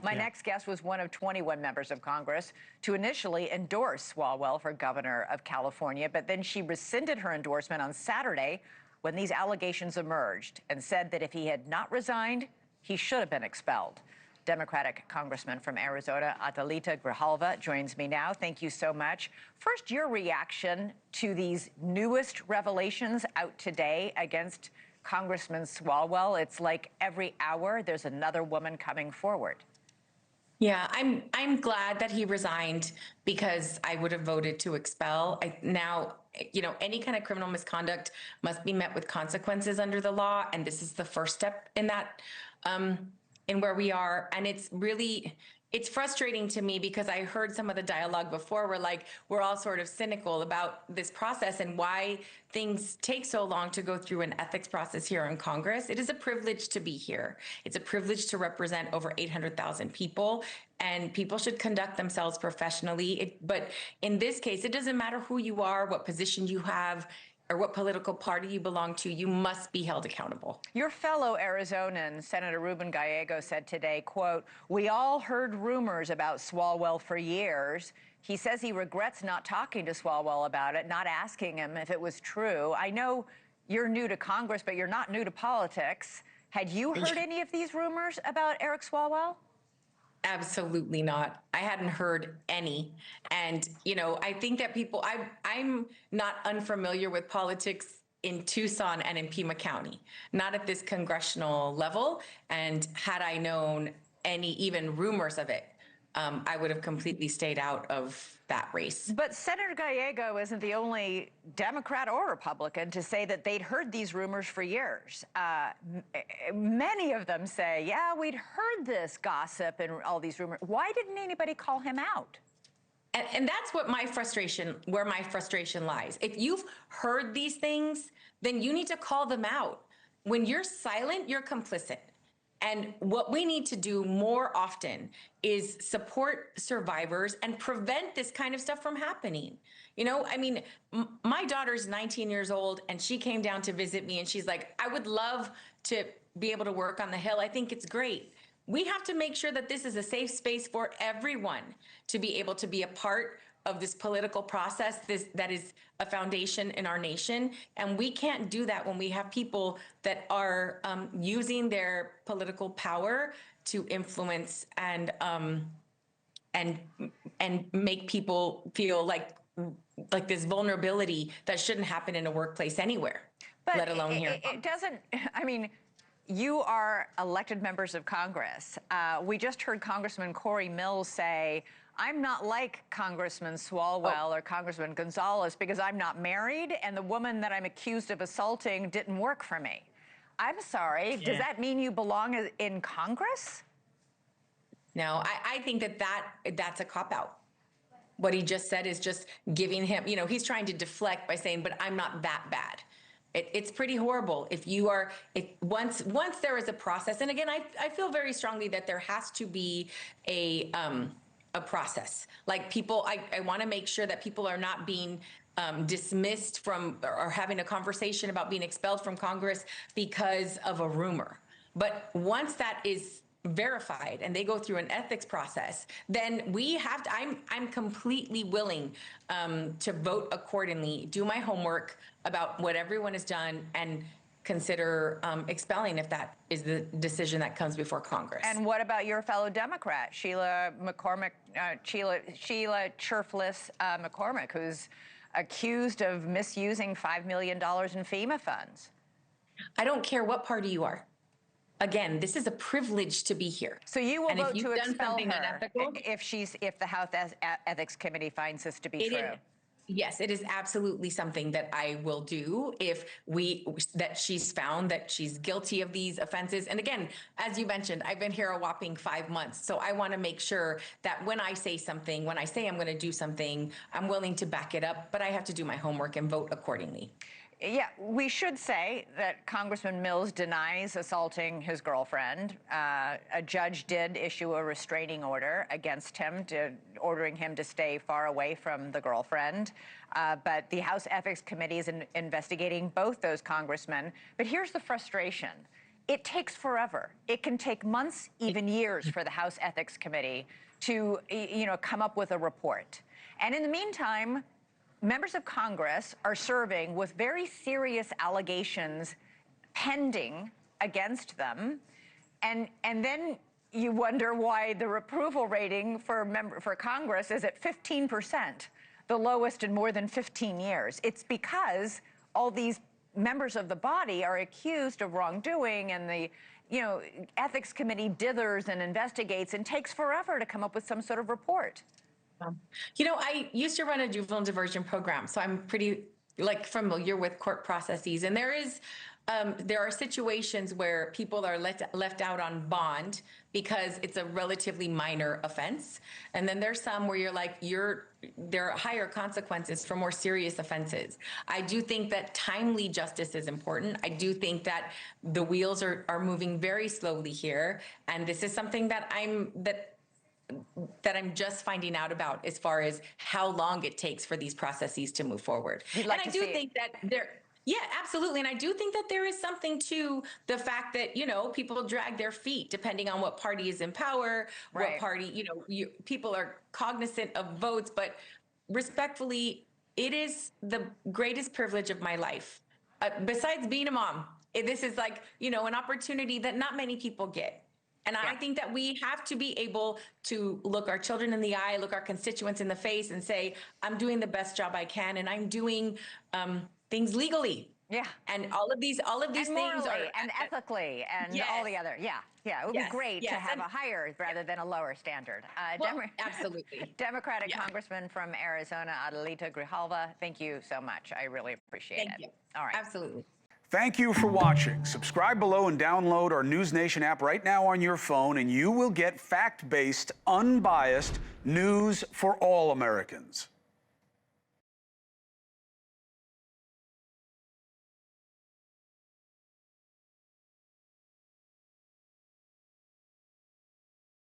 My next guest was one of 21 members of Congress to initially endorse Swalwell for governor of California, but then she rescinded her endorsement on Saturday when these allegations emerged and said that if he had not resigned, he should have been expelled. Democratic Congressman from Arizona, Adelita Grijalva, joins me now. Thank you so much. First, your reaction to these newest revelations out today against Congressman Swalwell. It's like every hour there's another woman coming forward. Yeah, I'm glad that he resigned because I would have voted to expel. Now, any kind of criminal misconduct must be met with consequences under the law, and this is the first step in that, in where we are. And it's frustrating to me because I heard some of the dialogue before where we're all sort of cynical about this process and why things take so long to go through an ethics process here in Congress. It is a privilege to be here. It's a privilege to represent over 800,000 people, and people should conduct themselves professionally. But in this case, it doesn't matter who you are, what position you have, or what political party you belong to, you must be held accountable. Your fellow Arizonan, Senator Ruben Gallego, said today, quote, "We all heard rumors about Swalwell for years. He says he regrets not talking to Swalwell about it, not asking him if it was true. I know you're new to Congress, but you're not new to politics. Had you heard any of these rumors about Eric Swalwell?" Absolutely not. I hadn't heard any. And, I think that I'm not unfamiliar with politics in Tucson and in Pima County, not at this congressional level. And had I known any even rumors of it, I would have completely stayed out of that race. But Senator Gallego isn't the only Democrat or Republican to say that they'd heard these rumors for years. Many of them say, yeah, we'd heard this gossip and all these rumors. Why didn't anybody call him out? And that's where my frustration lies. If you've heard these things, then you need to call them out. When you're silent, you're complicit. And what we need to do more often is support survivors and prevent this kind of stuff from happening. My daughter's 19 years old and she came down to visit me and she's like, I would love to be able to work on the Hill. I think it's great. We have to make sure that this is a safe space for everyone to be able to be a part of this political process that is a foundation in our nation. And we can't do that when we have people that are using their political power to influence and make people feel like this vulnerability that shouldn't happen in a workplace anywhere, let alone here. It doesn't, you are elected members of Congress. We just heard Congressman Corey Mills say, I'm not like Congressman Swalwell or Congressman Gonzalez because I'm not married and the woman that I'm accused of assaulting didn't work for me. I'm sorry. Yeah. Does that mean you belong in Congress? No, I think that's a cop-out. What he just said is just giving him, he's trying to deflect by saying, but I'm not that bad. It's pretty horrible once there is a process. And again, I feel very strongly that there has to be a process. I want to make sure that people are not being dismissed from or having a conversation about being expelled from Congress because of a rumor. But once that is verified and they go through an ethics process, then we have to, I'm completely willing to vote accordingly, do my homework about what everyone has done, and consider expelling if that is the decision that comes before Congress. And what about your fellow Democrat, Sheila Churfless McCormick, who's accused of misusing $5 million in FEMA funds? I don't care what party you are. Again, this is a privilege to be here. So you will vote to expel her if the House Ethics Committee finds this to be true? Yes, it is absolutely something that I will do if that she's found that she's guilty of these offenses. And again, as you mentioned, I've been here a whopping 5 months. So I want to make sure that when I say something, when I say I'm going to do something, I'm willing to back it up, but I have to do my homework and vote accordingly. Yeah, we should say that Congressman Mills denies assaulting his girlfriend. A judge did issue a restraining order against him, ordering him to stay far away from the girlfriend. But the House Ethics Committee is investigating both those congressmen. But here's the frustration. it takes forever. It can take months, even years, for the House Ethics Committee to, come up with a report. And in the meantime, members of Congress are serving with very serious allegations pending against them. And then you wonder why the approval rating for Congress is at 15%, the lowest in more than 15 years. It's because all these members of the body are accused of wrongdoing, and the ethics committee dithers and investigates and takes forever to come up with some sort of report. I used to run a juvenile diversion program, so I'm pretty familiar with court processes. And there are situations where people are left out on bond because it's a relatively minor offense. And then there's some where there are higher consequences for more serious offenses. I do think that timely justice is important. I do think that the wheels are moving very slowly here. And this is something that I'm just finding out about, as far as how long it takes for these processes to move forward. And I do think that yeah, absolutely. And I do think that there is something to the fact that, people drag their feet depending on what party is in power, right. What party, people are cognizant of votes. But respectfully, it is the greatest privilege of my life. Besides being a mom, this is an opportunity that not many people get. And yeah. I think that we have to be able to look our children in the eye, look our constituents in the face, and say, I'm doing the best job I can, and I'm doing things legally. Yeah. And all of these and things morally, are and ethically, and yes. all the other. Yeah. It would be great to have a higher rather than a lower standard. Absolutely. Democratic Congressman from Arizona, Adelita Grijalva, thank you so much. I really appreciate it. Thank you. All right. Absolutely. Thank you for watching. Subscribe below and download our NewsNation app right now on your phone, and you will get fact-based, unbiased news for all Americans.